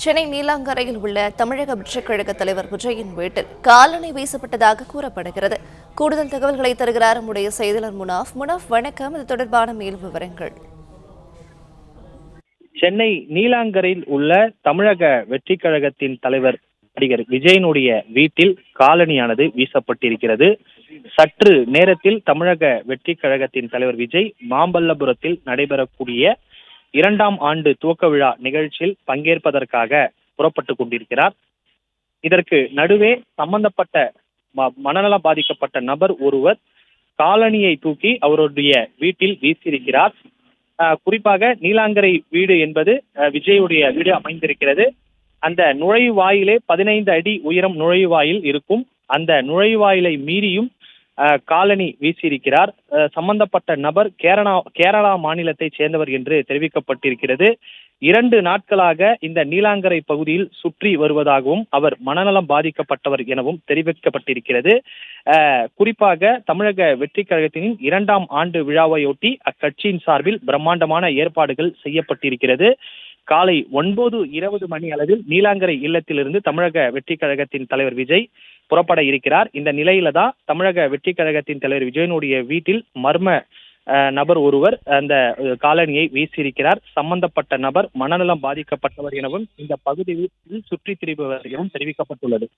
சென்னை நீலாங்கரையில் உள்ள தமிழக வெற்றிக் கழக தலைவர் விஜயின் வீட்டில் காலணி வீசப்பட்டதாக கூறப்படுகிறது. கூடுதல் தகவல்களை தருகிறார் நம்முடைய செய்தியாளர் முனாஃப். வணக்கம். இது தொடர்பான மேலும் விவரங்கள். சென்னை நீலாங்கரையில் உள்ள தமிழக வெற்றிக் கழகத்தின் தலைவர் நடிகர் விஜயனுடைய வீட்டில் காலணியானது வீசப்பட்டிருக்கிறது. சற்று நேரத்தில் தமிழக வெற்றிக் கழகத்தின் தலைவர் விஜய் மாமல்லபுரத்தில் நடைபெறக்கூடிய 2ஆம் ஆண்டு துவக்க விழா நிகழ்ச்சியில் பங்கேற்பதற்காக புறப்பட்டுக் கொண்டிருக்கிறார். இதற்கு நடுவே சம்பந்தப்பட்ட மனநலம் பாதிக்கப்பட்ட நபர் ஒருவர் காலணியை தூக்கி அவருடைய வீட்டில் வீசியிருக்கிறார். குறிப்பாக நீலாங்கரை வீடு என்பது விஜயுடைய வீடு அமைந்திருக்கிறது. அந்த நுழைவாயிலே 15 அடி உயரம் நுழைவாயில் இருக்கும். அந்த நுழைவாயிலை மீறியும் காலணி வீசியிருக்கிறார். சம்பந்தப்பட்ட நபர் கேரளா மாநிலத்தை சேர்ந்தவர் என்று தெரிவிக்கப்பட்டிருக்கிறது. 2 நாட்களாக இந்த நீலாங்கரை பகுதியில் சுற்றி வருவதாகவும் அவர் மனநலம் பாதிக்கப்பட்டவர் எனவும் தெரிவிக்கப்பட்டிருக்கிறது. குறிப்பாக தமிழக வெற்றிக் கழகத்தின் 2ஆம் ஆண்டு விழாவையொட்டி அக்கட்சியின் சார்பில் பிரம்மாண்டமான ஏற்பாடுகள் செய்யப்பட்டிருக்கிறது. காலை 9:20 மணி அளவில் நீலாங்கரை இல்லத்திலிருந்து தமிழக வெற்றிக் கழகத்தின் தலைவர் விஜய் புறப்பட இருக்கிறார். இந்த நிலையில தான் தமிழக வெற்றிக் கழகத்தின் தலைவர் விஜயனுடைய வீட்டில் மர்ம நபர் ஒருவர் அந்த காலணியை வீசியிருக்கிறார். சம்பந்தப்பட்ட நபர் மனநலம் பாதிக்கப்பட்டவர் எனவும் இந்த பகுதியில் சுற்றித் திரிபவர் எனவும் தெரிவிக்கப்பட்டுள்ளது.